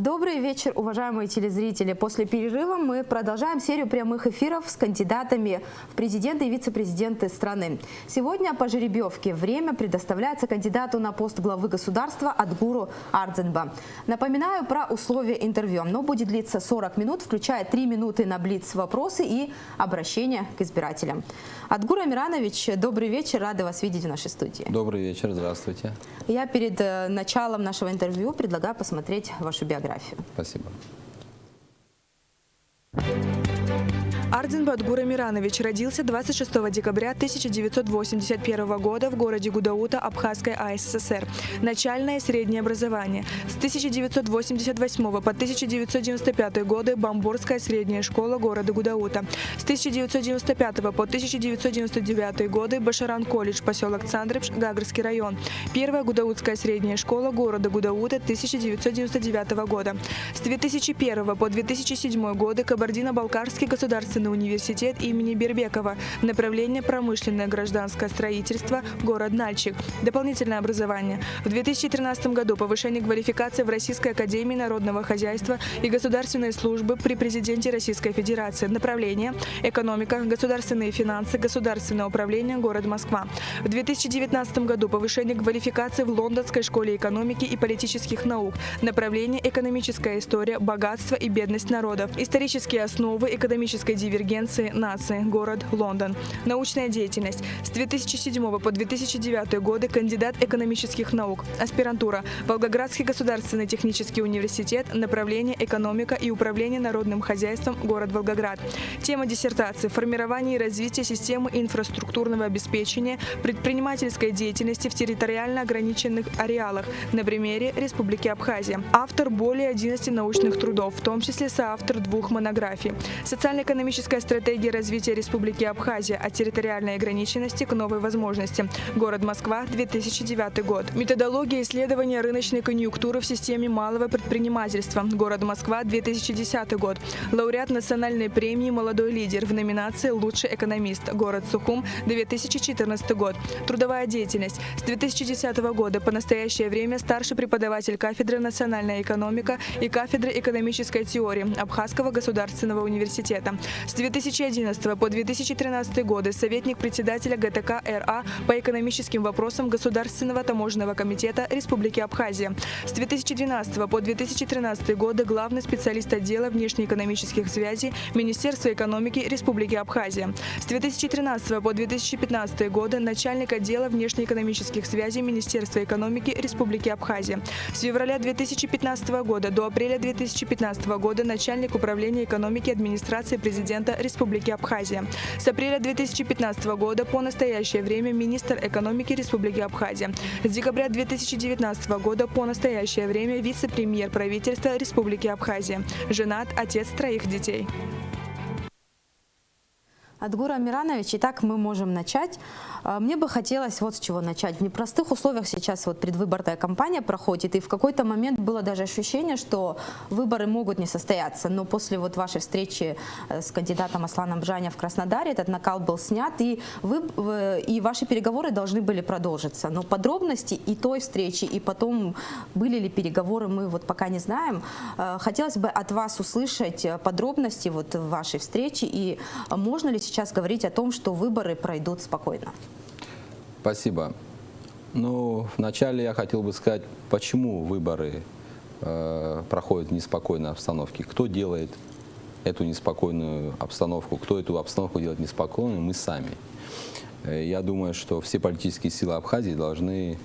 Добрый вечер, уважаемые телезрители. После перерыва мы продолжаем серию прямых эфиров с кандидатами в президенты и вице-президенты страны. Сегодня по жеребьевке время предоставляется кандидату на пост главы государства Адгуру Ардзинба. Напоминаю про условия интервью. Оно будет длиться 40 минут, включая 3 минуты на блиц-вопросы и обращение к избирателям. Адгур Амиранович, добрый вечер, рада вас видеть в нашей студии. Добрый вечер, здравствуйте. Я перед началом нашего интервью предлагаю посмотреть вашу биографию. Спасибо. Ардзинба Адгур Амиранович родился 26 декабря 1981 года в городе Гудаута Абхазской АССР. Начальное и среднее образование. С 1988 по 1995 годы Бамборская средняя школа города Гудаута. С 1995 по 1999 годы Башаран колледж, поселок Цандрыпш, Гагарский район. Первая Гудаутская средняя школа города Гудаута 1999 года. С 2001 по 2007 годы Кабардино-Балкарский государственный университет имени Бербекова. Направление промышленное гражданское строительство, город Нальчик. Дополнительное образование. В 2013 году повышение квалификации в Российской академии народного хозяйства и государственной службы при президенте Российской Федерации. Направление экономика, государственные финансы, государственное управление, город Москва. В 2019 году повышение квалификации в Лондонской школе экономики и политических наук. Направление экономическая история, богатство и бедность народов. Исторические основы экономической дивергенции нации, город Лондон. Научная деятельность. С 2007 по 2009 годы кандидат экономических наук. Аспирантура. Волгоградский государственный технический университет. Направление экономика и управление народным хозяйством, город Волгоград. Тема диссертации. Формирование и развитие системы инфраструктурного обеспечения предпринимательской деятельности в территориально ограниченных ареалах на примере Республики Абхазия. Автор более 11 научных трудов, в том числе соавтор 2 монографий. Социально-экономическая стратегия развития Республики Абхазия от территориальной ограниченности к новой возможности. Город Москва, 2009 год. Методология исследования рыночной конъюнктуры в системе малого предпринимательства. Город Москва, 2010 год. Лауреат национальной премии «Молодой лидер» в номинации «Лучший экономист». Город Сухум, 2014 год. Трудовая деятельность. С 2010 года по настоящее время старший преподаватель кафедры «Национальная экономика» и кафедры экономической теории Абхазского государственного университета. С 2011 по 2013 годы советник председателя ГТК РА по экономическим вопросам Государственного таможенного комитета Республики Абхазия. С 2012 по 2013 годы главный специалист отдела внешнеэкономических связей Министерства экономики Республики Абхазия. С 2013 по 2015 годы начальник отдела внешнеэкономических связей Министерства экономики Республики Абхазия. С февраля 2015 года до апреля 2015 года начальник управления экономики администрации президента Республики Абхазия. С апреля 2015 года по настоящее время министр экономики Республики Абхазия. С декабря 2019 года по настоящее время вице-премьер правительства Республики Абхазия. Женат, отец 3 детей. Адгур Амиранович, итак, мы можем начать. Мне бы хотелось вот с чего начать. В непростых условиях сейчас вот предвыборная кампания проходит, и в какой-то момент было даже ощущение, что выборы могут не состояться. Но после вот вашей встречи с кандидатом Асланом Бжаня в Краснодаре этот накал был снят, и ваши переговоры должны были продолжиться. Но подробности и той встречи, и потом были ли переговоры, мы вот пока не знаем. Хотелось бы от вас услышать подробности вот вашей встречи, и можно ли сейчас говорить о том, что выборы пройдут спокойно? Спасибо. Ну, вначале я хотел бы сказать, почему выборы проходят в неспокойной обстановке. Кто делает эту неспокойную обстановку, кто эту обстановку делает неспокойной? Мы сами. Я думаю, что все политические силы Абхазии должны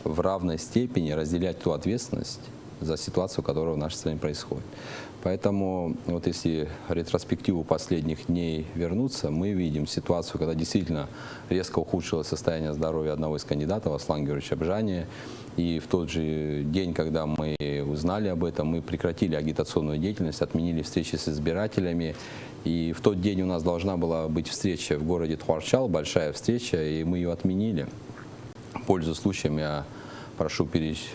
в равной степени разделять ту ответственность за ситуацию, которая в нашей стране происходит. Поэтому, вот если ретроспективу последних дней вернуться, мы видим ситуацию, когда действительно резко ухудшилось состояние здоровья одного из кандидатов, Аслана Георгиевича Бжаня. И в тот же день, когда мы узнали об этом, мы прекратили агитационную деятельность, отменили встречи с избирателями. И в тот день у нас должна была быть встреча в городе Тхуарчал, большая встреча, и мы ее отменили. Пользуясь случаем, я прошу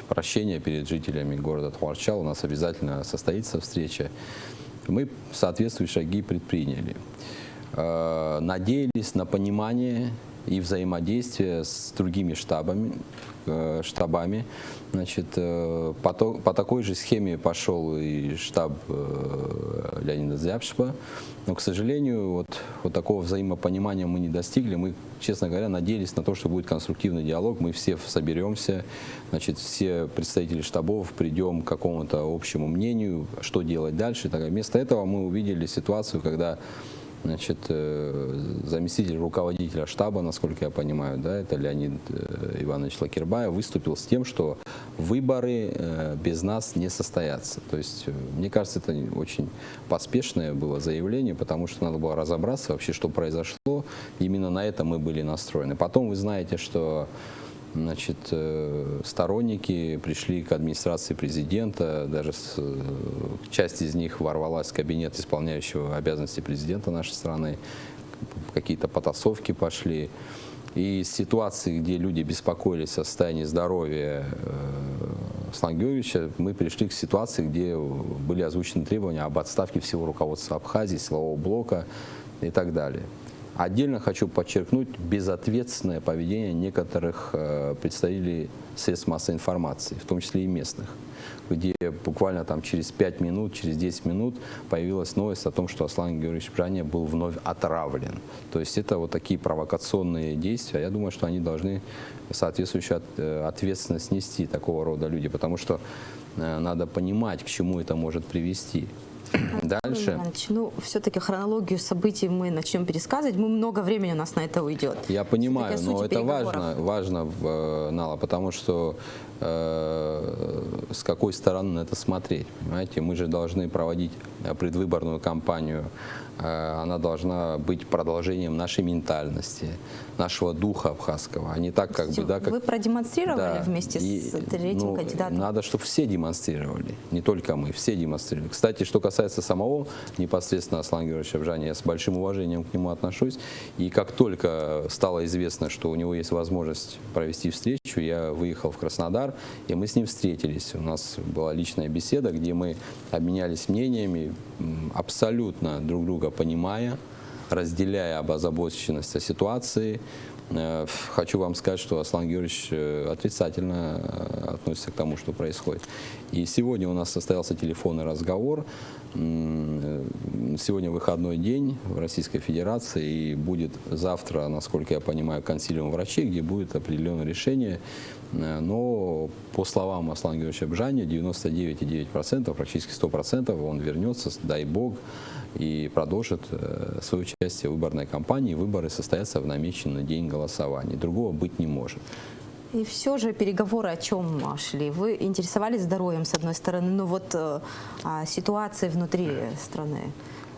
прощения перед жителями города Тхуарчал. У нас обязательно состоится встреча. Мы соответствующие шаги предприняли. Надеялись на понимание и взаимодействие с другими штабами. Значит, по такой же схеме пошел и штаб Леонида Зябшева, но, к сожалению, вот такого взаимопонимания мы не достигли. Мы, честно говоря, надеялись на то, что будет конструктивный диалог, мы все соберемся, значит, все представители штабов придем к какому-то общему мнению, что делать дальше. Вместо этого мы увидели ситуацию, когда, значит, заместитель руководителя штаба, насколько я понимаю, да, это Леонид Иванович Лакербаев, выступил с тем, что выборы без нас не состоятся. То есть, мне кажется, это очень поспешное было заявление, потому что надо было разобраться вообще, что произошло. Именно на это мы были настроены. Потом вы знаете, что, значит, сторонники пришли к администрации президента, даже часть из них ворвалась в кабинет исполняющего обязанности президента нашей страны, какие-то потасовки пошли. И с ситуации, где люди беспокоились о состоянии здоровья Аслана Георгиевича, мы пришли к ситуации, где были озвучены требования об отставке всего руководства Абхазии, силового блока и так далее. Отдельно хочу подчеркнуть безответственное поведение некоторых представителей средств массовой информации, в том числе и местных, где буквально там через 5 минут, через 10 минут появилась новость о том, что Аслан Георгиевич Бжания был вновь отравлен. То есть это вот такие провокационные действия. Я думаю, что они должны соответствующую ответственность нести, такого рода люди, потому что надо понимать, к чему это может привести. Дальше. Ну, все-таки хронологию событий мы начнем пересказывать. Много времени у нас на это уйдет. Я понимаю, но это важно, Нала, потому что с какой стороны на это смотреть. Понимаете? Мы же должны проводить предвыборную кампанию. Она должна быть продолжением нашей ментальности, нашего духа абхазского, а не так, как бы, да, как... Вы продемонстрировали вместе с третьим кандидатом? Надо, чтобы все демонстрировали, не только мы, все демонстрировали. Кстати, что касается самого непосредственно Аслана Георгиевича Бжания, я с большим уважением к нему отношусь, и как только стало известно, что у него есть возможность провести встречу, я выехал в Краснодар, и мы с ним встретились. У нас была личная беседа, где мы обменялись мнениями, абсолютно друг друга понимая, разделяя озабоченность о ситуации. Хочу вам сказать, что Аслан Георгиевич отрицательно относится к тому, что происходит. И сегодня у нас состоялся телефонный разговор. Сегодня выходной день в Российской Федерации, и будет завтра, насколько я понимаю, консилиум врачей, где будет определенное решение. Но по словам Аслана Георгиевича Бжания, 99,9%, практически 100%, он вернется, дай бог, и продолжит свое участие в выборной кампании. Выборы состоятся в намеченный день голосования. Другого быть не может. И все же переговоры о чем шли? Вы интересовались здоровьем, с одной стороны, но вот ситуацией внутри страны.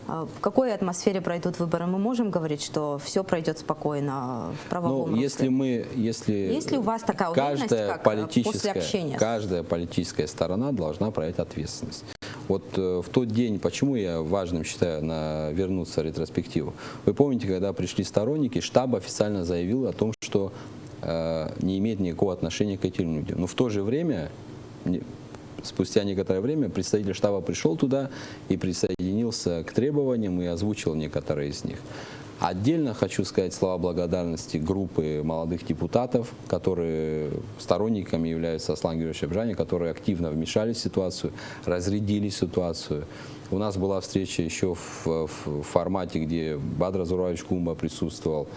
В какой атмосфере пройдут выборы? Мы можем говорить, что все пройдет спокойно в правовом русле? Есть ли у вас такая уверенность, как после общения? Каждая политическая сторона должна проявить ответственность. Вот в тот день, почему я важным считаю вернуться в ретроспективу? Вы помните, когда пришли сторонники, штаб официально заявил о том, что не имеет никакого отношения к этим людям. Но в то же время, спустя некоторое время, представитель штаба пришел туда и присоединился к требованиям и озвучил некоторые из них. Отдельно хочу сказать слова благодарности группы молодых депутатов, которые сторонниками являются Аслана Георгиевича Бжания, которые активно вмешались в ситуацию, разрядили ситуацию. У нас была встреча еще в формате, где Бадра Зурович Кумба присутствовал,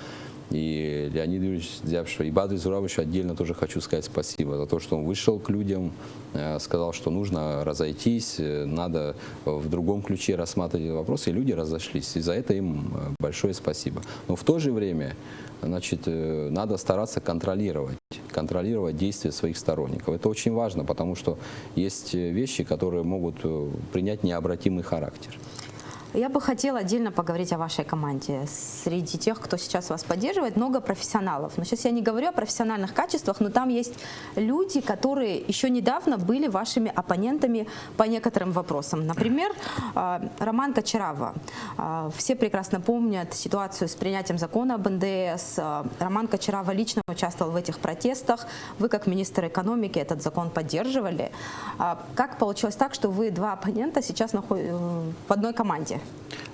и Леонид Юрьевич Зябшев, и Бадре Зуровичу отдельно тоже хочу сказать спасибо за то, что он вышел к людям, сказал, что нужно разойтись, надо в другом ключе рассматривать вопросы, и люди разошлись. И за это им большое спасибо. Но в то же время, значит, надо стараться контролировать действия своих сторонников. Это очень важно, потому что есть вещи, которые могут принять необратимый характер. Я бы хотела отдельно поговорить о вашей команде. Среди тех, кто сейчас вас поддерживает, много профессионалов. Но сейчас я не говорю о профессиональных качествах, но там есть люди, которые еще недавно были вашими оппонентами по некоторым вопросам. Например, Роман Кочарава. Все прекрасно помнят ситуацию с принятием закона об НДС. Роман Кочарава лично участвовал в этих протестах. Вы, как министр экономики, этот закон поддерживали. Как получилось так, что вы два оппонента сейчас находитесь в одной команде?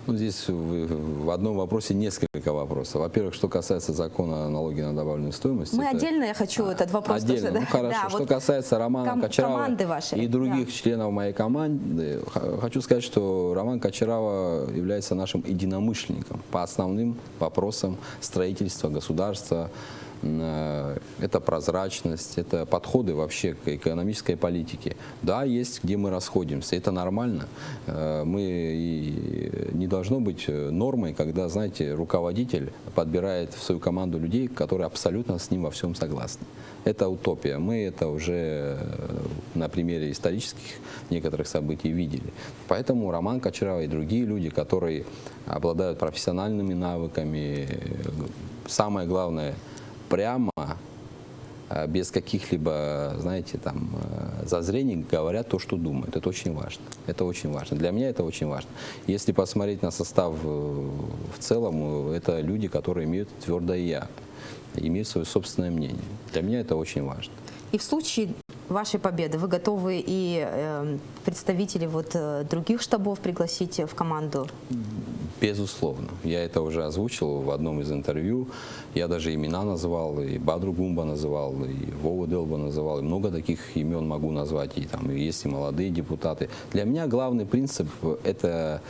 Ну, здесь в одном вопросе несколько вопросов. Во-первых, что касается закона о налоге на добавленную стоимость. Мы отдельно, я хочу этот вопрос отдельно. тоже. Ну, хорошо. Да, Что вот касается Романа Кочарава команды вашей, и других да. членов моей команды, хочу сказать, что Роман Кочарава является нашим единомышленником по основным вопросам строительства государства. Это прозрачность, это подходы вообще к экономической политике. Да, есть, где мы расходимся, это нормально. Не должно быть нормой, когда, знаете, руководитель подбирает в свою команду людей, которые абсолютно с ним во всем согласны. Это утопия. Мы это уже на примере исторических некоторых событий видели. Поэтому Роман Кочарава и другие люди, которые обладают профессиональными навыками, самое главное – прямо, без каких-либо, знаете, там, зазрений говорят то, что думают. Это очень важно. Это очень важно. Для меня это очень важно. Если посмотреть на состав в целом, это люди, которые имеют твердое «я», имеют свое собственное мнение. Для меня это очень важно. И в случае вашей победы вы готовы и представителей других штабов пригласить в команду? Безусловно. Я это уже озвучил в одном из интервью. Я даже имена называл, и Бадру Гумба называл, и Вову Делба называл, и много таких имен могу назвать, и там есть и молодые депутаты. Для меня главный принцип – это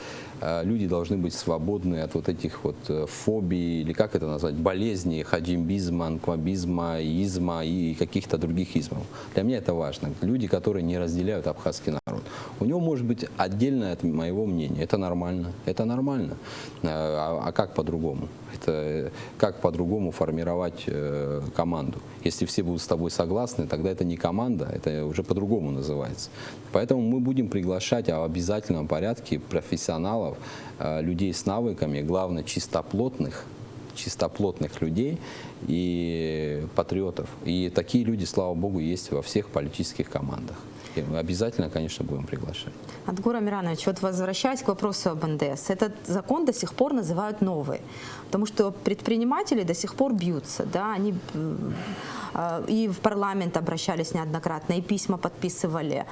люди должны быть свободны от вот этих вот фобий, или как это назвать, болезней, хаджимбизма, анквабизма, изма и каких-то других измов. Для меня это важно. Люди, которые не разделяют абхазский народ. У него может быть отдельное от моего мнения. Это нормально. Это нормально. А как по-другому? Как по-другому формировать команду? Если все будут с тобой согласны, тогда это не команда, это уже по-другому называется. Поэтому мы будем приглашать в обязательном порядке профессионалов, людей с навыками, главное чистоплотных людей и патриотов. И такие люди, слава богу, есть во всех политических командах. И мы обязательно, конечно, будем приглашать. Адгур Амиранович, вот возвращаясь к вопросу об НДС, этот закон до сих пор называют новый, потому что предприниматели до сих пор бьются, да, они и в парламент обращались неоднократно, и письма подписывали.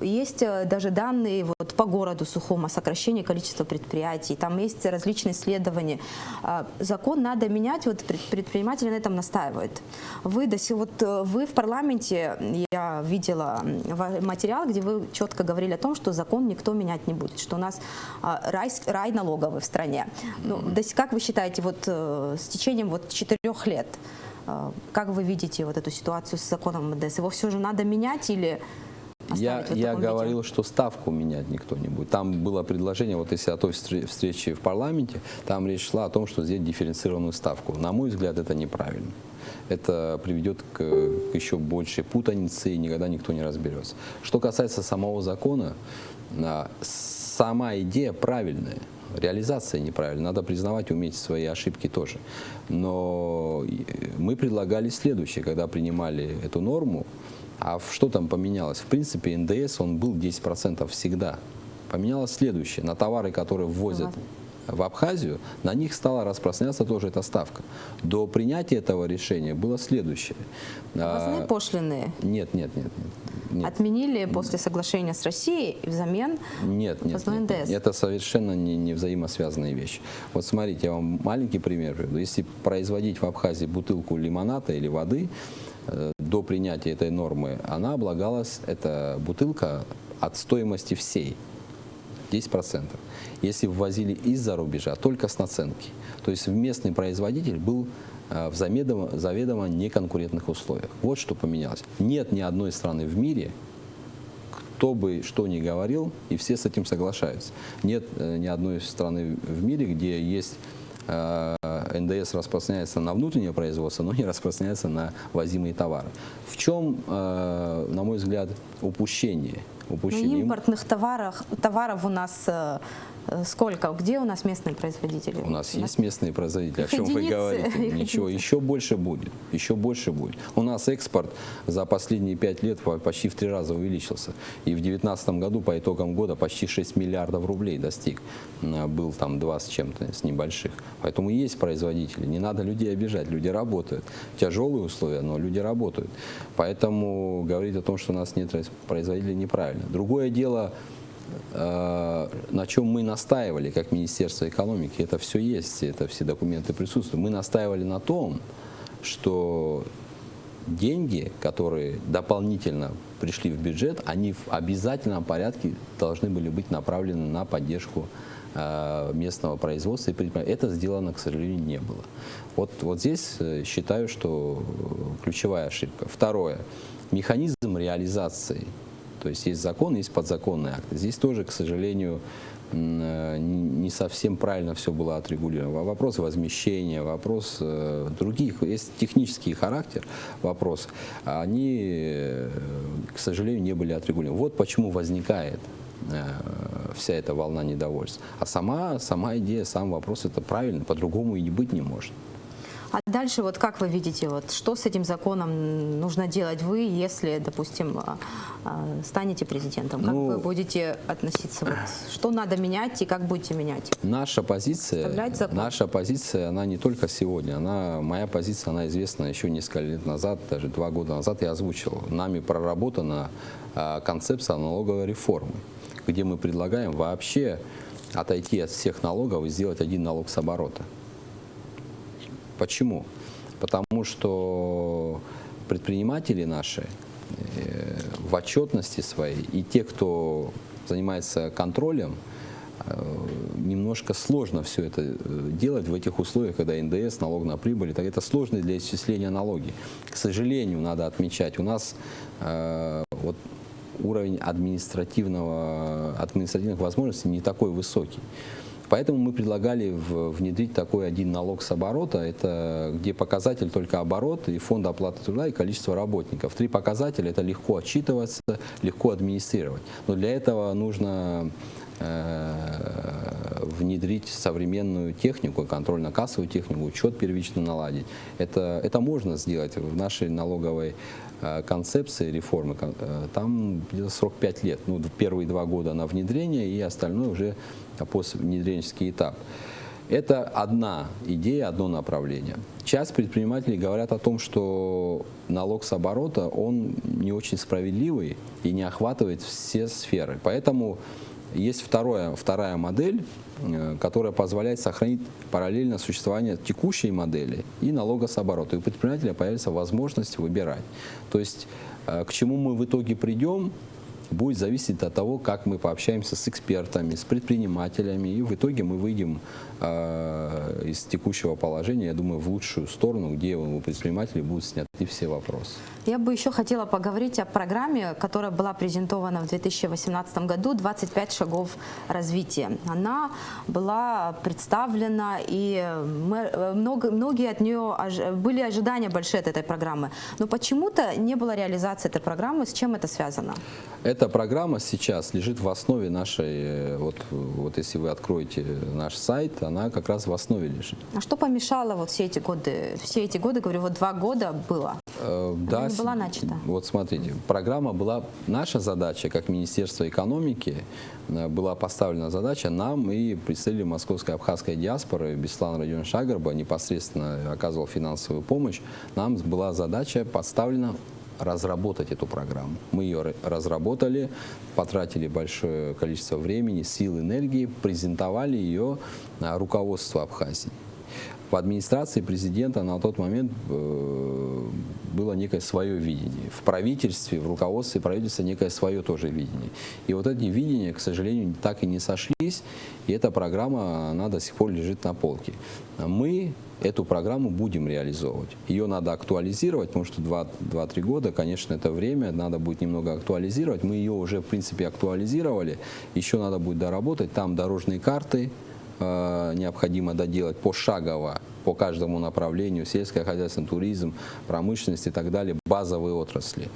Есть даже данные вот по городу Сухому о сокращении количества предприятий, там есть различные исследования. Закон надо менять, вот предприниматели на этом настаивают. Вы в парламенте, я видела материал, где вы четко говорили о том, что закон никто менять не будет, что у нас рай налоговый в стране. Ну, как вы считаете, вот с течением 4 лет, как вы видите вот эту ситуацию с законом НДС? Его все же надо менять или оставить Я говорил, что ставку менять никто не будет. Там было предложение, вот если о той встрече в парламенте, там речь шла о том, что сделать дифференцированную ставку. На мой взгляд, это неправильно. Это приведет к еще большей путанице, и никогда никто не разберется. Что касается самого закона, сама идея правильная. Реализация неправильная. Надо признавать, уметь свои ошибки тоже. Но мы предлагали следующее, когда принимали эту норму. А что там поменялось? В принципе, НДС, он был 10% всегда. Поменялось следующее. На товары, которые ввозят в Абхазию, на них стала распространяться тоже эта ставка. До принятия этого решения было следующее. Ввозные пошлины? Нет. Отменили после соглашения с Россией и взамен ввозной НДС? Это совершенно не взаимосвязанные вещи. Вот смотрите, я вам маленький пример приведу. Если производить в Абхазии бутылку лимоната или воды, до принятия этой нормы, она облагалась, эта бутылка, от стоимости всей. 10%. Если ввозили из-за рубежа, только с наценки. То есть местный производитель был в заведомо неконкурентных условиях. Вот что поменялось. Нет ни одной страны в мире, кто бы что ни говорил, и все с этим соглашаются. Нет ни одной страны в мире, где есть НДС распространяется на внутреннее производство, но не распространяется на ввозимые товары. В чем, на мой взгляд, упущение? Импортных товаров у нас сколько? Где у нас местные производители? У нас есть местные производители. О чем вы говорите? Ничего, еще больше будет. Еще больше будет. У нас экспорт за последние 5 лет почти в 3 раза увеличился. И в 2019 году по итогам года почти 6 миллиардов рублей достиг. Был там 2 с чем-то, с небольших. Поэтому есть производители. Не надо людей обижать. Люди работают. Тяжелые условия, но люди работают. Поэтому говорить о том, что у нас нет производителей, неправильно. Другое дело, на чем мы настаивали, как Министерство экономики, это все есть, это все документы присутствуют. Мы настаивали на том, что деньги, которые дополнительно пришли в бюджет, они в обязательном порядке должны были быть направлены на поддержку местного производства и предприятий. Это сделано, к сожалению, не было. Вот здесь считаю, что ключевая ошибка. Второе. Механизм реализации. То есть есть закон, есть подзаконные акты. Здесь тоже, к сожалению, не совсем правильно все было отрегулировано. Вопрос возмещения, вопрос других, есть технический характер вопрос, они, к сожалению, не были отрегулированы. Вот почему возникает вся эта волна недовольства. А сама идея, сам вопрос, это правильно, по-другому и быть не может. А дальше, вот как вы видите, вот, что с этим законом нужно делать вы, если, допустим, станете президентом? Как вы будете относиться? Вот, что надо менять и как будете менять? Наша позиция, она не только сегодня. Моя позиция, она известна еще несколько лет назад, даже 2 года назад я озвучил. Нами проработана концепция налоговой реформы, где мы предлагаем вообще отойти от всех налогов и сделать один налог с оборота. Почему? Потому что предприниматели наши в отчетности своей и те, кто занимается контролем, немножко сложно все это делать в этих условиях, когда НДС, налог на прибыль, это сложные для исчисления налоги. К сожалению, надо отмечать, у нас вот уровень административных возможностей не такой высокий. Поэтому мы предлагали внедрить такой один налог с оборота, это где показатель только оборот и фонд оплаты труда и количество работников. 3 показателя, это легко отчитываться, легко администрировать. Но для этого нужно внедрить современную технику, контрольно-кассовую технику, учет первично наладить. Это можно сделать в нашей налоговой концепции реформы. Там где-то срок 5 лет. Ну, первые 2 года на внедрение и остальное уже поствнедренческий этап. Это одна идея, одно направление. Часть предпринимателей говорят о том, что налог с оборота, он не очень справедливый и не охватывает все сферы. Поэтому есть вторая модель, которая позволяет сохранить параллельно существование текущей модели и налога с оборота. И у предпринимателя появится возможность выбирать. То есть к чему мы в итоге придем, будет зависеть от того, как мы пообщаемся с экспертами, с предпринимателями, и в итоге мы выйдем из текущего положения, я думаю, в лучшую сторону, где у предпринимателей будут сняты все вопросы. Я бы еще хотела поговорить о программе, которая была презентована в 2018 году «25 шагов развития». Она была представлена, и многие от нее были ожидания большие от этой программы. Но почему-то не было реализации этой программы. С чем это связано? Эта программа сейчас лежит в основе нашей, вот если вы откроете наш сайт, она как раз в основе лежит. А что помешало вот все эти годы? Все эти годы, говорю, вот 2 года было. Да, не была начата. Вот смотрите, программа была, наша задача, как Министерство экономики, была поставлена задача нам и представителю московской абхазской диаспоры Беслан Родионович Агарба непосредственно оказывал финансовую помощь. Нам была задача поставлена разработать эту программу. Мы ее разработали, потратили большое количество времени, сил, энергии, презентовали ее руководству Абхазии. В администрации президента на тот момент было некое свое видение. В правительстве, в руководстве правительства некое свое тоже видение. И вот эти видения, к сожалению, так и не сошлись, и эта программа, она до сих пор лежит на полке. Мы эту программу будем реализовывать. Ее надо актуализировать, потому что 2-3 года, конечно, это время, надо будет немного актуализировать. Мы ее уже, в принципе, актуализировали, еще надо будет доработать. Там дорожные карты необходимо доделать пошагово по каждому направлению: сельское хозяйство, туризм, промышленность и так далее, базовые отрасли.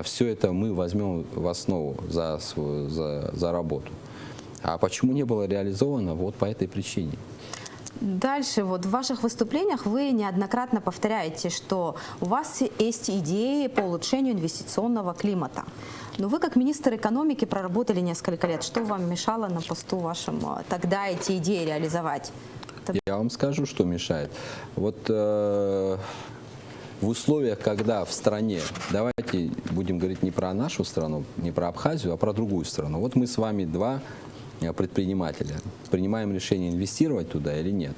Все это мы возьмем в основу за работу. А почему не было реализовано? Вот по этой причине. Дальше, вот в ваших выступлениях вы неоднократно повторяете, что у вас есть идеи по улучшению инвестиционного климата. Но вы, как министр экономики, проработали несколько лет. Что вам мешало на посту вашем тогда эти идеи реализовать? Я вам скажу, что мешает. Вот в условиях, когда в стране, давайте будем говорить не про нашу страну, не про Абхазию, а про другую страну. Вот мы с вами два предпринимателя, принимаем решение, инвестировать туда или нет.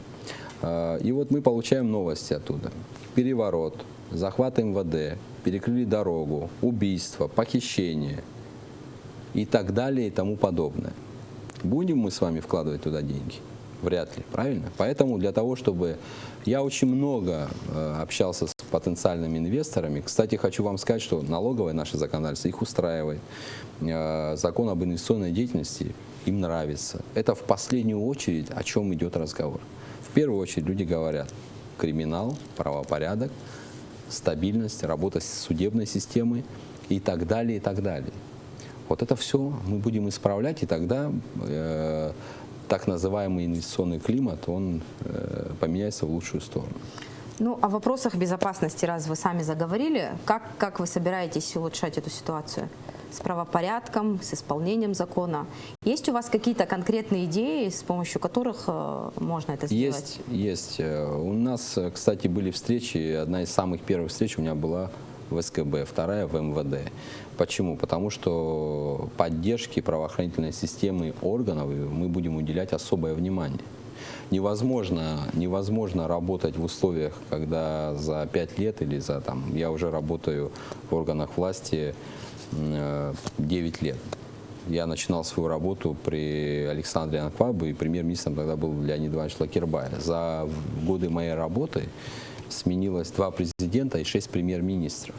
И вот мы получаем новости оттуда. Переворот, захват МВД, перекрыли дорогу, убийство, похищение и так далее и тому подобное. Будем мы с вами вкладывать туда деньги? Вряд ли, правильно? Поэтому для того, чтобы... Я очень много общался с потенциальными инвесторами. Кстати, хочу вам сказать, что налоговое наше законодательство их устраивает. Закон об инвестиционной деятельности им нравится. Это в последнюю очередь, о чем идет разговор. В первую очередь люди говорят: криминал, правопорядок, стабильность, работа с судебной системой и так далее, и так далее. Вот это все мы будем исправлять, и тогда так называемый инвестиционный климат, он поменяется в лучшую сторону. Ну, о вопросах безопасности, раз вы сами заговорили, как вы собираетесь улучшать эту ситуацию? С правопорядком, с исполнением закона? Есть у вас какие-то конкретные идеи, с помощью которых можно это сделать? Есть. У нас, кстати, были встречи. Одна из самых первых встреч у меня была в СКБ, вторая в МВД. Почему? Потому что поддержке правоохранительной системы органов мы будем уделять особое внимание. Невозможно работать в условиях, когда за 5 лет или за, я уже работаю в органах власти 9 лет. Я начинал свою работу при Александре Анквабе, и премьер-министром тогда был Леонид Иванович Лакербай. За годы моей работы сменилось 2 президента и 6 премьер-министров.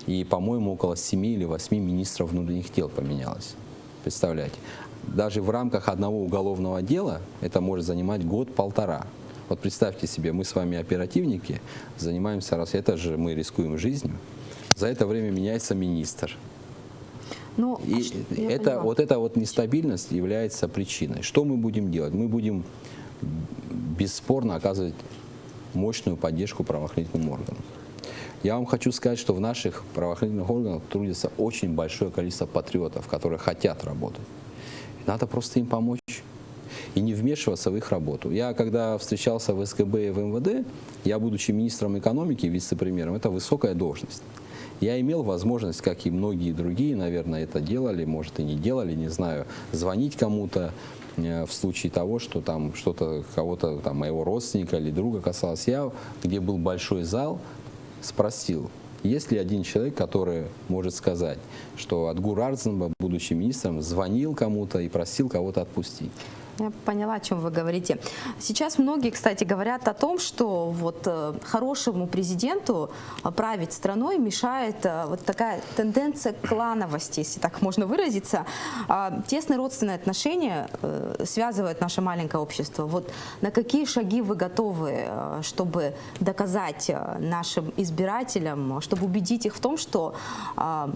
И, по-моему, около 7 или 8 министров внутренних дел поменялось. Представляете? Даже в рамках одного уголовного дела это может занимать год-полтора. Вот представьте себе, мы с вами оперативники, занимаемся, это же мы рискуем жизнью. За это время меняется министр. Ну, и эта нестабильность является причиной. Что мы будем делать? Мы будем бесспорно оказывать мощную поддержку правоохранительным органам. Я вам хочу сказать, что в наших правоохранительных органах трудится очень большое количество патриотов, которые хотят работать. Надо просто им помочь и не вмешиваться в их работу. Я, когда встречался в СКБ и в МВД, я, будучи министром экономики, вице-премьером, это высокая должность. Я имел возможность, как и многие другие, наверное, это делали, может и не делали, не знаю, звонить кому-то в случае того, что там что-то кого-то, моего родственника или друга касалось. Я, где был большой зал, спросил, есть ли один человек, который может сказать, что Адгур Арзанбай, будучи министром, звонил кому-то и просил кого-то отпустить. Я поняла, о чем вы говорите. Сейчас многие, кстати, говорят о том, что вот хорошему президенту править страной мешает вот такая тенденция клановости, если так можно выразиться. Тесные родственные отношения связывают наше маленькое общество. Вот на какие шаги вы готовы, чтобы доказать нашим избирателям, чтобы убедить их в том, что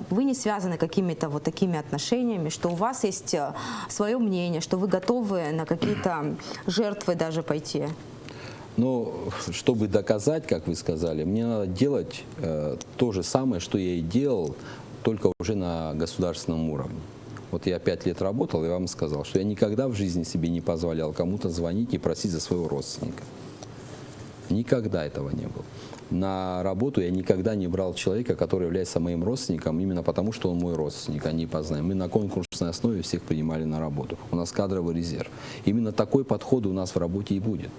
вы не связаны какими-то вот такими отношениями, что у вас есть свое мнение, что вы готовы на какие-то жертвы даже пойти? Ну, чтобы доказать, как вы сказали, мне надо делать то же самое, что я и делал, только уже на государственном уровне. Вот я 5 лет работал, и вам сказал, что я никогда в жизни себе не позволял кому-то звонить и просить за своего родственника. Никогда этого не было. На работу я никогда не брал человека, который является моим родственником, именно потому, что он мой родственник, а не по знаниям. Мы на конкурсной основе всех принимали на работу. У нас кадровый резерв. Именно такой подход у нас в работе и будет.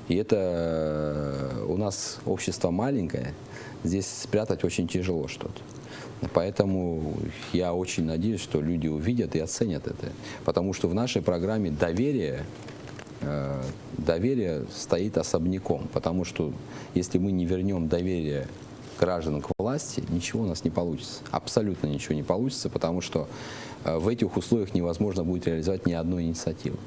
И это у нас общество маленькое, здесь спрятать очень тяжело что-то. Поэтому я очень надеюсь, что люди увидят и оценят это. Потому что в нашей программе доверие стоит особняком, потому что если мы не вернем доверие граждан к власти, ничего у нас не получится. Абсолютно ничего не получится, потому что в этих условиях невозможно будет реализовать ни одной инициативы.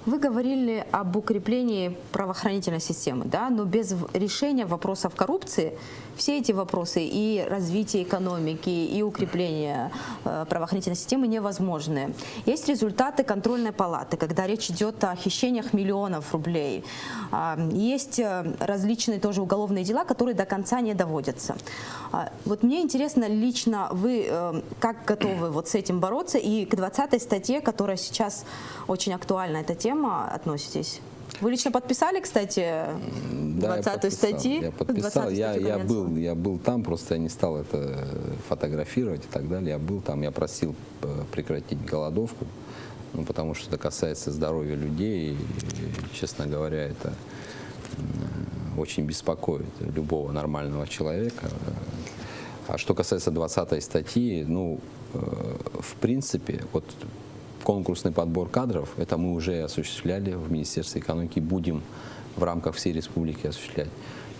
Вы говорили об укреплении правоохранительной системы, да? Но без решения вопросов коррупции все эти вопросы и развитие экономики, и укрепление правоохранительной системы невозможны. Есть результаты контрольной палаты, когда речь идет о хищениях миллионов рублей. Есть различные тоже уголовные дела, которые до конца не доводятся. Вот мне интересно, лично вы как готовы вот с этим бороться и к 20-й статье, которая сейчас очень актуальна, эта тема, относитесь? Вы лично подписали, кстати, Да, 20-й статьи? Я подписал, 20-ю статью Конвенции? я был там, просто я не стал это фотографировать и так далее. Я был там, я просил прекратить голодовку, ну, потому что это касается здоровья людей, и, честно говоря, это очень беспокоит любого нормального человека. А что касается 20-й статьи, ну, в принципе, вот конкурсный подбор кадров, это мы уже осуществляли в Министерстве экономики, будем в рамках всей республики осуществлять.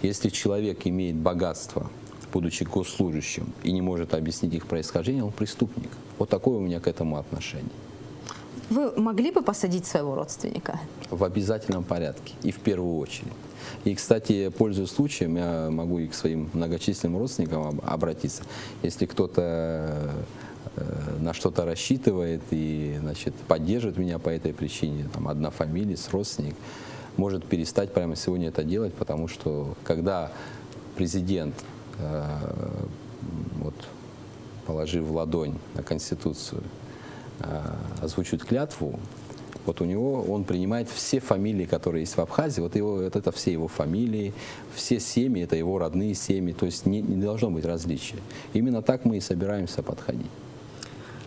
Если человек имеет богатство, будучи госслужащим, и не может объяснить их происхождение, он преступник. Вот такое у меня к этому отношение. Вы могли бы посадить своего родственника? В обязательном порядке и в первую очередь. И, кстати, пользуясь случаем, я могу и к своим многочисленным родственникам обратиться. Если кто-то на что-то рассчитывает и, значит, поддерживает меня по этой причине, там, одна фамилия, родственник, может перестать прямо сегодня это делать, потому что когда президент, вот, положив ладонь на Конституцию, озвучивает клятву, вот у него, он принимает все фамилии, которые есть в Абхазии, вот это все его фамилии, все семьи, это его родные семьи, то есть не должно быть различия. Именно так мы и собираемся подходить.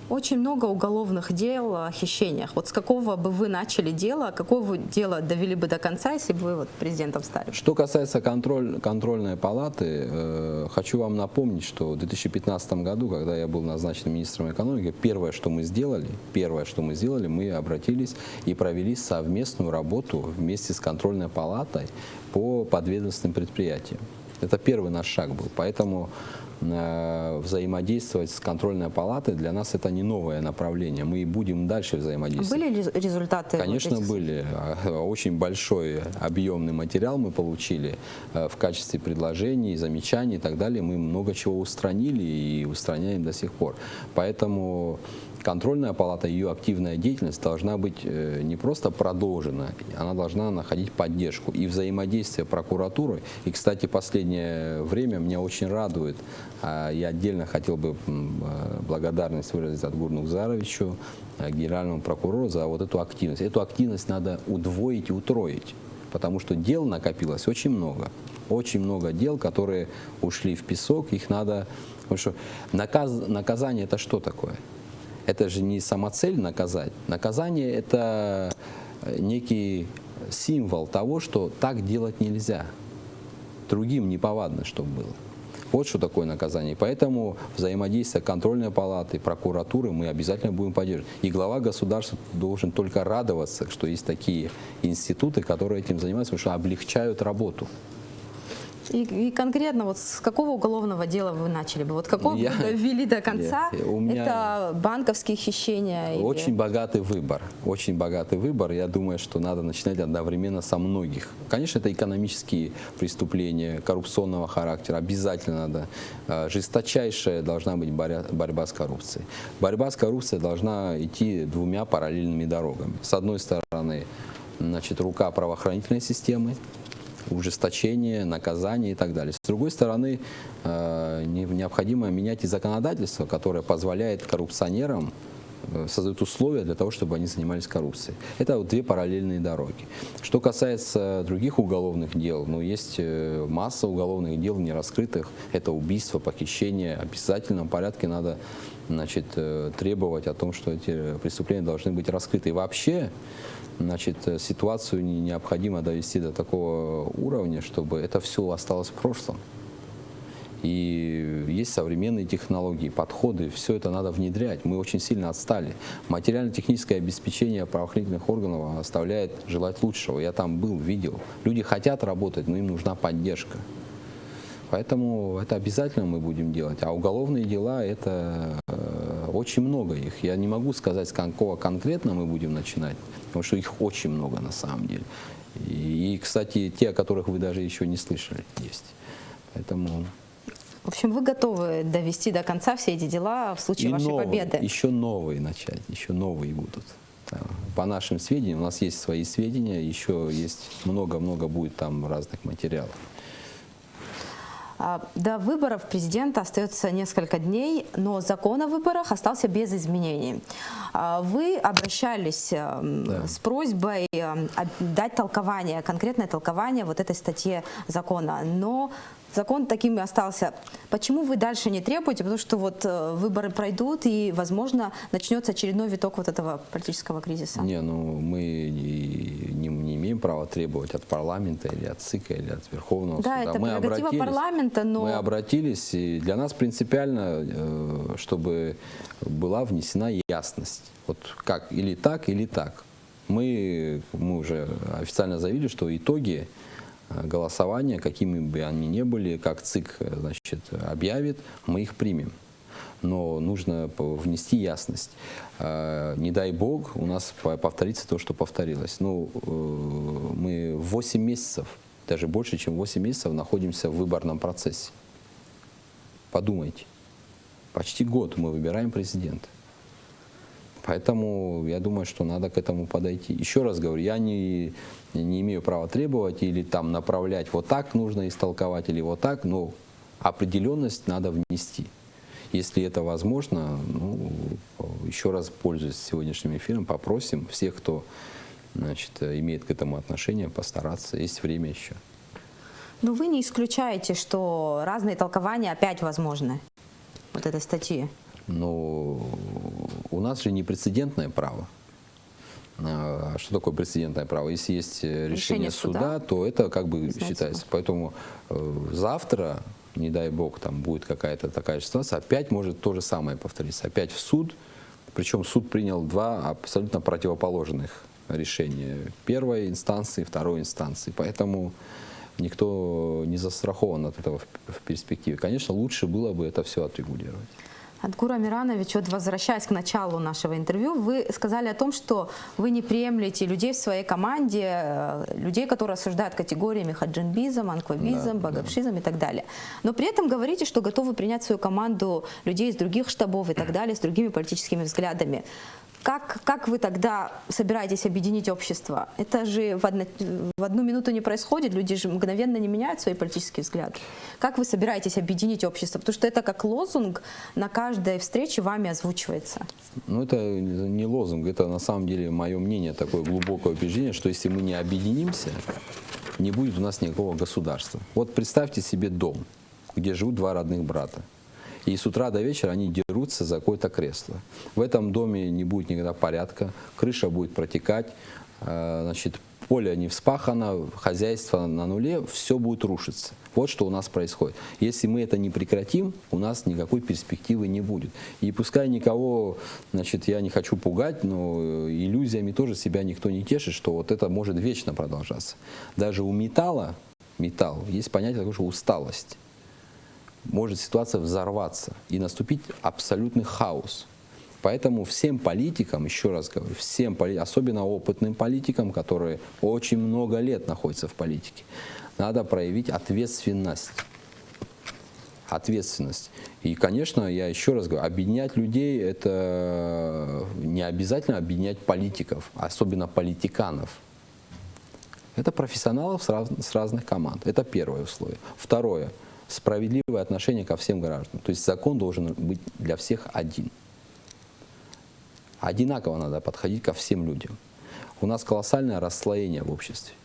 Очень много уголовных дел о хищениях. Вот с какого бы вы начали дело, какое вы дело довели бы до конца, если бы вы вот президентом стали? Что касается контрольной палаты, хочу вам напомнить, что в 2015 году, когда я был назначен министром экономики, первое, что мы сделали, мы обратились и провели совместную работу вместе с контрольной палатой по подведомственным предприятиям. Это первый наш шаг был, поэтому взаимодействовать с контрольной палатой для нас это не новое направление. Мы и будем дальше взаимодействовать. Были ли результаты? Конечно, вот были. Очень большой объемный материал мы получили в качестве предложений, замечаний и так далее. Мы много чего устранили и устраняем до сих пор. Поэтому контрольная палата, ее активная деятельность должна быть не просто продолжена, она должна находить поддержку и взаимодействие прокуратуры. И, кстати, последнее время меня очень радует, я отдельно хотел бы благодарность выразить Адгуру Нугзаровичу, генеральному прокурору, за вот эту активность. Эту активность надо удвоить и утроить, потому что дел накопилось очень много. Очень много дел, которые ушли в песок, их надо... Потому что наказание это что такое? Это же не самоцель наказать. Наказание – это некий символ того, что так делать нельзя. Другим неповадно, чтобы было. Вот что такое наказание. Поэтому взаимодействие контрольной палаты, прокуратуры мы обязательно будем поддерживать. И глава государства должен только радоваться, что есть такие институты, которые этим занимаются, потому что облегчают работу. И конкретно вот с какого уголовного дела вы начали бы? Вот какого вы довели до конца? Это банковские хищения? Очень богатый выбор. Очень богатый выбор. Я думаю, что надо начинать одновременно со многих. Конечно, это экономические преступления коррупционного характера. Обязательно надо. Жесточайшая должна быть борьба с коррупцией. Борьба с коррупцией должна идти двумя параллельными дорогами. С одной стороны, значит, рука правоохранительной системы, ужесточение, наказание и так далее. С другой стороны, необходимо менять и законодательство, которое позволяет коррупционерам, создает условия для того, чтобы они занимались коррупцией. Это вот две параллельные дороги. Что касается других уголовных дел, ну, есть масса уголовных дел нераскрытых. Это убийство, похищение. В обязательном порядке надо, значит, требовать о том, что эти преступления должны быть раскрыты. И вообще, значит, ситуацию необходимо довести до такого уровня, чтобы это все осталось в прошлом. И есть современные технологии, подходы, все это надо внедрять. Мы очень сильно отстали. Материально-техническое обеспечение правоохранительных органов оставляет желать лучшего. Я там был, видел. Люди хотят работать, но им нужна поддержка. Поэтому это обязательно мы будем делать. А уголовные дела, это очень много их. Я не могу сказать, с какого конкретно мы будем начинать, потому что их очень много на самом деле. И, кстати, те, о которых вы даже еще не слышали, есть. Поэтому... В общем, вы готовы довести до конца все эти дела в случае вашей победы? Еще новые начать, еще новые будут. По нашим сведениям, у нас есть свои сведения, еще есть много-много будет там разных материалов. До выборов президента остается несколько дней, но закон о выборах остался без изменений. Вы обращались с просьбой дать толкование, конкретное толкование вот этой статье закона, но закон таким и остался. Почему вы дальше не требуете? Потому что вот выборы пройдут и, возможно, начнется очередной виток вот этого политического кризиса. Не, ну мы не имеем права требовать от парламента или от ЦИКа или от Верховного Да, суда. это прерогатива парламента, но... Мы обратились, и для нас принципиально, чтобы была внесена ясность. Вот как, или так, или так. Мы уже официально заявили, что итоги голосования, какими бы они ни были, как ЦИК, значит, объявит, мы их примем. Но нужно внести ясность. Не дай бог, у нас повторится то, что повторилось. Ну, мы 8 месяцев, даже больше, чем 8 месяцев находимся в выборном процессе. Подумайте. Почти год мы выбираем президента. Поэтому я думаю, что надо к этому подойти. Еще раз говорю, я не имею права требовать или там направлять, вот так нужно истолковать или вот так, но определенность надо внести. Если это возможно, ну, еще раз, пользуясь сегодняшним эфиром, попросим всех, кто, значит, имеет к этому отношение, постараться. Есть время еще. Но вы не исключаете, что разные толкования опять возможны вот этой статьи? Но у нас же не прецедентное право. Что такое прецедентное право? Если есть решение суда, то это как бы считается. Поэтому завтра, не дай бог, там будет какая-то такая ситуация, опять может то же самое повториться. Опять в суд, причем суд принял два абсолютно противоположных решения. Первой инстанции, второй инстанции. Поэтому никто не застрахован от этого в перспективе. Конечно, лучше было бы это все отрегулировать. Адгур Амиранович, вот возвращаясь к началу нашего интервью, вы сказали о том, что вы не приемлете людей в своей команде, людей, которые осуждают категориями хаджинбизм, анквабизм, багапшизм и так далее. Но при этом говорите, что готовы принять в свою команду людей из других штабов и так далее, с другими политическими взглядами. Как вы тогда собираетесь объединить общество? Это же в одну минуту не происходит, люди же мгновенно не меняют свои политические взгляды. Как вы собираетесь объединить общество? Потому что это как лозунг на каждой встрече вами озвучивается. Ну, это не лозунг, это на самом деле мое мнение, такое глубокое убеждение, что если мы не объединимся, не будет у нас никакого государства. Вот представьте себе дом, где живут два родных брата. И с утра до вечера они дерутся за какое-то кресло. В этом доме не будет никогда порядка, крыша будет протекать, значит, поле не вспахано, хозяйство на нуле, все будет рушиться. Вот что у нас происходит. Если мы это не прекратим, у нас никакой перспективы не будет. И пускай никого, значит, я не хочу пугать, но иллюзиями тоже себя никто не тешит, что вот это может вечно продолжаться. Даже у металла, есть понятие такое, что усталость. Может ситуация взорваться и наступить абсолютный хаос. Поэтому всем политикам, еще раз говорю, особенно опытным политикам, которые очень много лет находятся в политике, надо проявить ответственность. Ответственность. И, конечно, я еще раз говорю, объединять людей — это не обязательно объединять политиков, особенно политиканов. Это профессионалов с разных команд. Это первое условие. Второе. Справедливое отношение ко всем гражданам. То есть закон должен быть для всех один. Одинаково надо подходить ко всем людям. У нас колоссальное расслоение в обществе.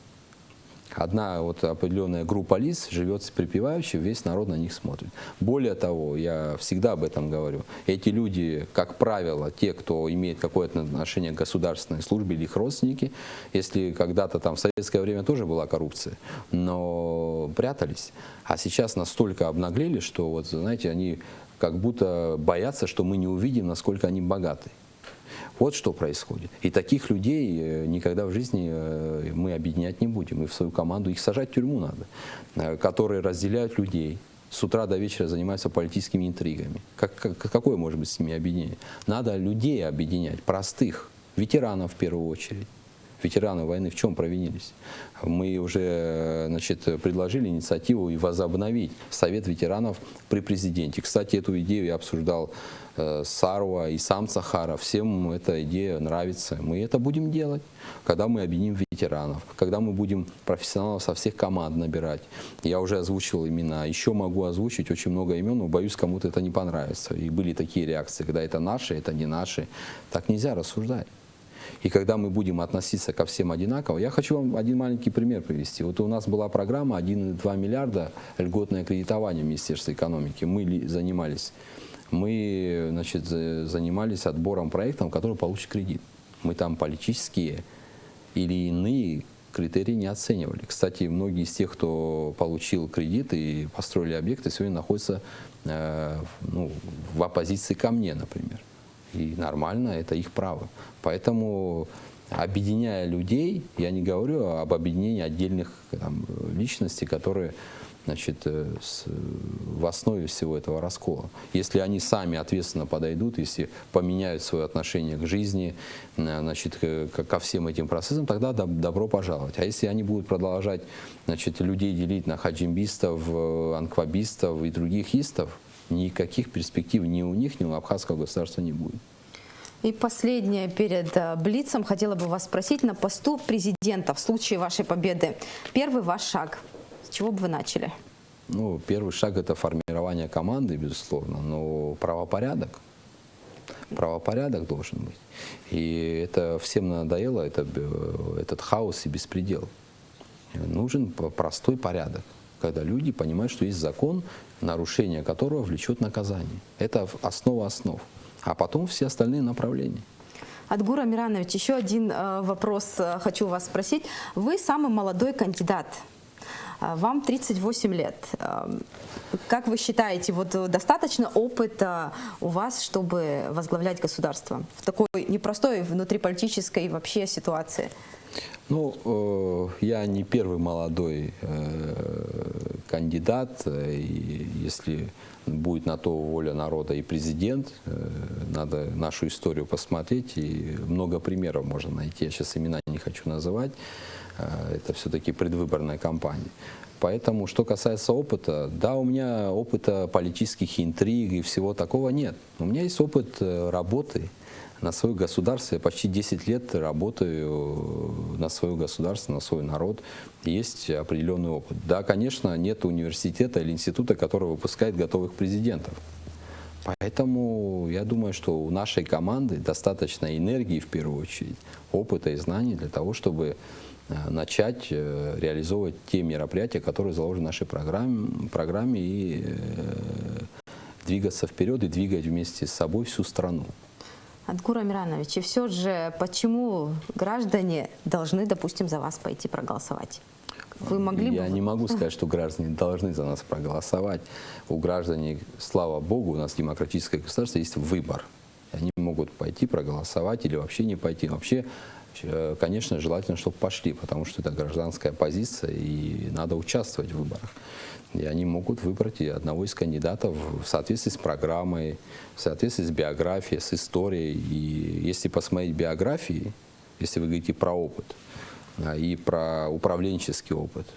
Одна вот определенная группа лиц живет припеваючи, весь народ на них смотрит. Более того, я всегда об этом говорю, эти люди, как правило, те, кто имеет какое-то отношение к государственной службе или их родственники, если когда-то там в советское время тоже была коррупция, но прятались, а сейчас настолько обнаглели, что, вот, знаете, они как будто боятся, что мы не увидим, насколько они богаты. Вот что происходит. И таких людей никогда в жизни мы объединять не будем. И в свою команду их сажать в тюрьму надо, которые разделяют людей, с утра до вечера занимаются политическими интригами. Какое может быть с ними объединение? Надо людей объединять, простых, ветеранов в первую очередь. Ветераны войны в чем провинились? Мы уже, значит, предложили инициативу и возобновить Совет ветеранов при президенте. Кстати, эту идею я обсуждал с Саруа и сам Цахаров. Всем эта идея нравится. Мы это будем делать, когда мы объединим ветеранов. ветеранов, когда мы будем профессионалов со всех команд набирать. Я уже озвучил имена, еще могу озвучить очень много имен, но боюсь, кому-то это не понравится. И были такие реакции, когда это наши, это не наши. Так нельзя рассуждать. И когда мы будем относиться ко всем одинаково, я хочу вам один маленький пример привести. Вот у нас была программа 1,2 миллиарда льготное кредитование Министерства экономики. Мы занимались. Мы, значит, занимались отбором проектов, которые получат кредит. Мы там политические или иные критерии не оценивали. Кстати, многие из тех, кто получил кредит и построили объекты, сегодня находятся в оппозиции ко мне, например. И нормально, это их право. Поэтому, объединяя людей, я не говорю об объединении отдельных там, личностей, которые, значит, в основе всего этого раскола. Если они сами ответственно подойдут, если поменяют свое отношение к жизни, значит, ко всем этим процессам, тогда добро пожаловать. А если они будут продолжать, значит, людей делить на хаджимбистов, анквабистов и других истов, никаких перспектив ни у них, ни у абхазского государства не будет. И последнее перед Блицем хотела бы вас спросить. На посту президента в случае вашей победы первый ваш шаг. С чего бы вы начали? Ну, первый шаг – это формирование команды, безусловно, но правопорядок должен быть. И это всем надоело, этот хаос и беспредел. Нужен простой порядок, когда люди понимают, что есть закон, нарушение которого влечет наказание. Это основа основ. А потом все остальные направления. Адгур Амиранович, еще один вопрос хочу вас спросить. Вы самый молодой кандидат. Вам 38 лет. Как вы считаете, вот достаточно опыта у вас, чтобы возглавлять государство в такой непростой внутриполитической вообще ситуации? Ну, я не первый молодой кандидат, и если будет на то воля народа и президент, надо нашу историю посмотреть, и много примеров можно найти. Я сейчас имена не хочу называть, это все-таки предвыборная кампания. Поэтому, что касается опыта, да, у меня опыта политических интриг и всего такого нет. У меня есть опыт работы на свое государство. Я почти 10 лет работаю на свое государство, на свой народ. Есть определенный опыт. Да, конечно, нет университета или института, который выпускает готовых президентов. Поэтому я думаю, что у нашей команды достаточно энергии, в первую очередь, опыта и знаний для того, чтобы начать реализовывать те мероприятия, которые заложены в нашей программе и двигаться вперед и двигать вместе с собой всю страну. Адгур Амиранович, и все же, почему граждане должны, допустим, за вас пойти проголосовать? Вы могли бы... Я не могу сказать, что граждане должны за нас проголосовать. У граждан, слава богу, у нас демократическое государство, есть выбор. Они могут пойти проголосовать или вообще не пойти. Вообще, конечно, желательно, чтобы пошли, потому что это гражданская позиция, и надо участвовать в выборах. И они могут выбрать одного из кандидатов в соответствии с программой, в соответствии с биографией, с историей. И если посмотреть биографии, если вы говорите про опыт и про управленческий опыт,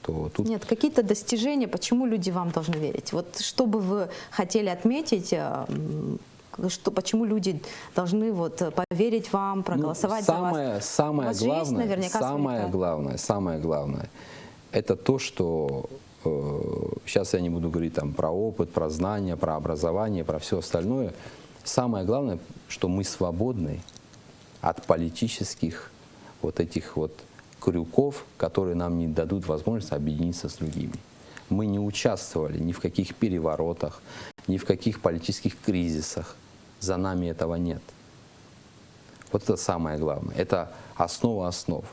то тут... Нет, какие-то достижения, почему люди вам должны верить? Вот что бы вы хотели отметить, почему люди должны вот поверить вам, проголосовать за вас? Самое главное, это то, что сейчас я не буду говорить там про опыт, про знания, про образование, про все остальное. Самое главное, что мы свободны от политических вот этих вот крюков, которые нам не дадут возможность объединиться с другими. Мы не участвовали ни в каких переворотах, ни в каких политических кризисах. За нами этого нет. Вот это самое главное. Это основа основ.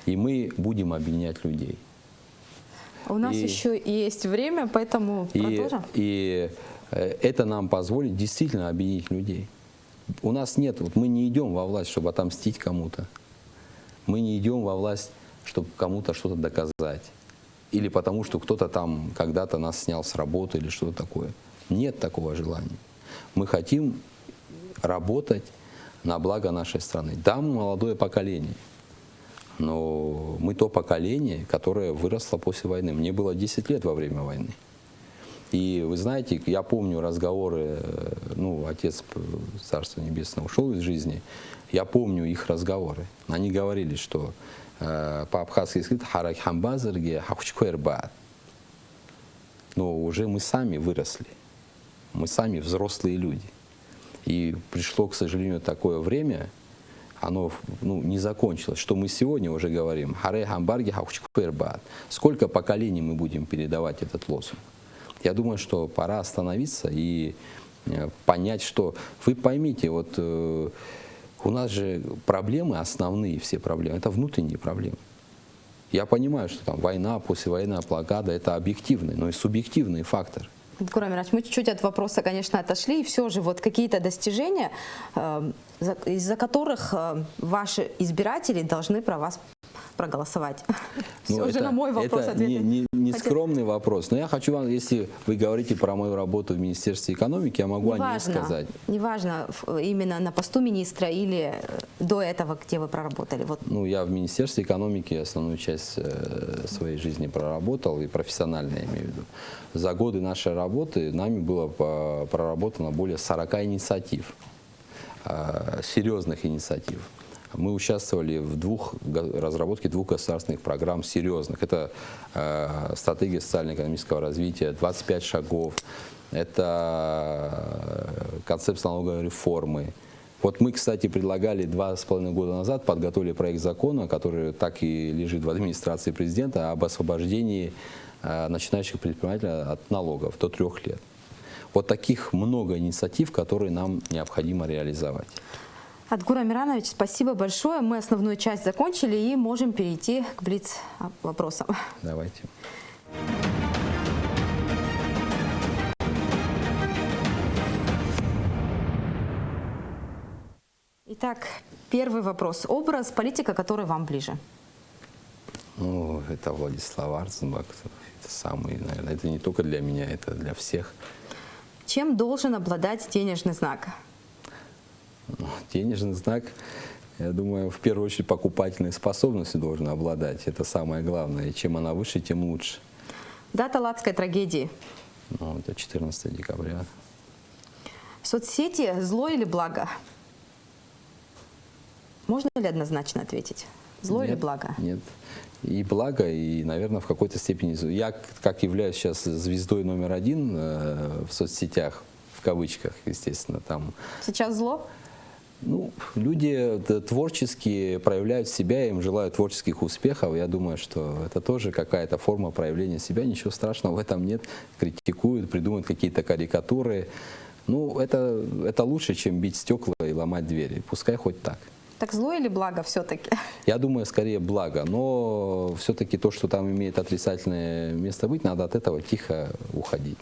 И мы будем объединять людей. У нас еще есть время, поэтому продолжим. И это нам позволит действительно объединить людей. У нас нет, вот мы не идем во власть, чтобы отомстить кому-то. Мы не идем во власть, чтобы кому-то что-то доказать. Или потому, что кто-то там когда-то нас снял с работы или что-то такое. Нет такого желания. Мы хотим работать на благо нашей страны. Да, мы молодое поколение. Но мы то поколение, которое выросло после войны. Мне было 10 лет во время войны. И вы знаете, я помню разговоры, ну, отец, Царство Небесное, ушел из жизни, я помню их разговоры. Они говорили, что по-абхазски сказать «харак хамбазерге хахучкуэрбаат». Но уже мы сами выросли, мы сами взрослые люди. И пришло, к сожалению, такое время, оно не закончилось, что мы сегодня уже говорим «харе хамбарги хахучкуэрбаат». Сколько поколений мы будем передавать этот лозунг? Я думаю, что пора остановиться и понять, что вы поймите, вот у нас же проблемы основные, все проблемы, это внутренние проблемы. Я понимаю, что там война, послевоенная блокада, это объективный, но и субъективный фактор. Адгур Амирович, мы чуть-чуть от вопроса, конечно, отошли, и все же вот какие-то достижения, из-за которых ваши избиратели должны про вас проголосовать. Все же на мой вопрос ответить. Не скромный вопрос, но я хочу вам, если вы говорите про мою работу в Министерстве экономики, я могу о ней сказать. Неважно, именно на посту министра или до этого, где вы проработали. Вот. Ну, я в Министерстве экономики основную часть своей жизни проработал, и профессионально, я имею в виду. За годы нашей работы нами было проработано более 40 инициатив, серьезных инициатив. Мы участвовали в разработке двух государственных программ серьезных. Это стратегия социально-экономического развития, 25 шагов, это концепция налоговой реформы. Вот мы, кстати, предлагали 2,5 года назад, подготовили проект закона, который так и лежит в администрации президента, об освобождении начинающих предпринимателей от налогов до 3 лет. Вот таких много инициатив, которые нам необходимо реализовать. Адгур Амирович, спасибо большое. Мы основную часть закончили и можем перейти к блиц-вопросам. Давайте. Итак, первый вопрос. Образ политика, который вам ближе? Ну, это Владислав Арценбах. Это самый, наверное, это не только для меня, это для всех. Чем должен обладать денежный знак? Денежный знак, я думаю, в первую очередь покупательной способностью должен обладать. Это самое главное. И чем она выше, тем лучше. Дата Ладской трагедии? Ну, это 14 декабря. Соцсети – зло или благо? Можно ли однозначно ответить? Зло или благо? Нет. И благо, и, наверное, в какой-то степени... Я, как являюсь сейчас звездой номер 1 в соцсетях, в кавычках, естественно, там... Сейчас зло? Ну, люди творческие проявляют себя, им желают творческих успехов. Я думаю, что это тоже какая-то форма проявления себя. Ничего страшного в этом нет. Критикуют, придумывают какие-то карикатуры. Ну, это лучше, чем бить стекла и ломать двери. Пускай хоть так. Так зло или благо все-таки? Я думаю, скорее благо. Но все-таки то, что там имеет отрицательное место быть, надо от этого тихо уходить.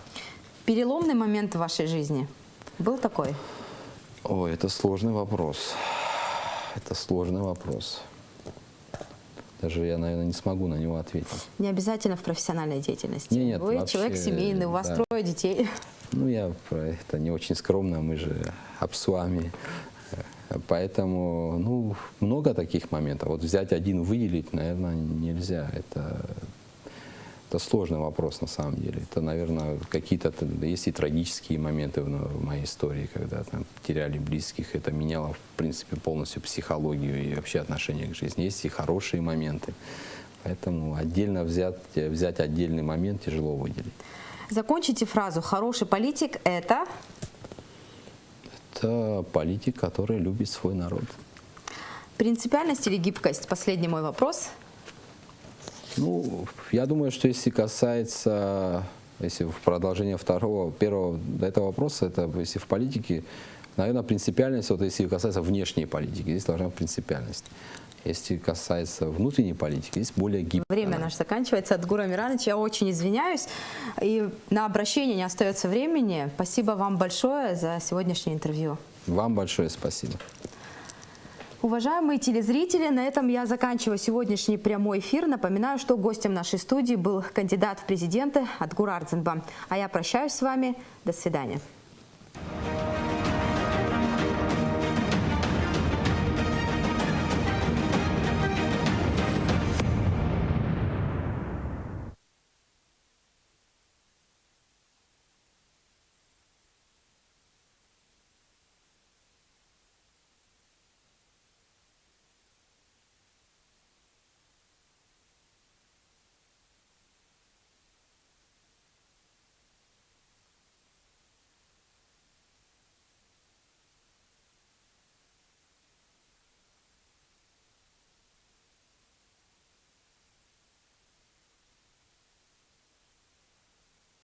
Переломный момент в вашей жизни был такой? Ой, это сложный вопрос. Это сложный вопрос. Даже я, наверное, не смогу на него ответить. Не обязательно в профессиональной деятельности. Нет, Вы вообще, человек семейный, у вас да. 3 детей. Ну, я про это не очень скромно, мы же абсуами. Поэтому, ну, много таких моментов. Вот взять один, выделить, наверное, нельзя. Это сложный вопрос на самом деле. Это, наверное, какие-то, есть и трагические моменты в моей истории, когда там теряли близких. Это меняло, в принципе, полностью психологию и вообще отношение к жизни. Есть и хорошие моменты. Поэтому отдельно взять отдельный момент тяжело выделить. Закончите фразу «хороший политик – это…» Это политик, который любит свой народ. Принципиальность или гибкость? Последний мой вопрос. Ну, я думаю, что если касается, если в продолжение первого до этого вопроса, это если в политике, наверное, принципиальность, вот если касается внешней политики, здесь должна быть принципиальность. Если касается внутренней политики, здесь более гибкость. Время наше заканчивается. Адгур Амирович, я очень извиняюсь. И на обращение не остается времени. Спасибо вам большое за сегодняшнее интервью. Вам большое спасибо. Уважаемые телезрители, на этом я заканчиваю сегодняшний прямой эфир. Напоминаю, что гостем нашей студии был кандидат в президенты Адгур Арценбах. А я прощаюсь с вами. До свидания.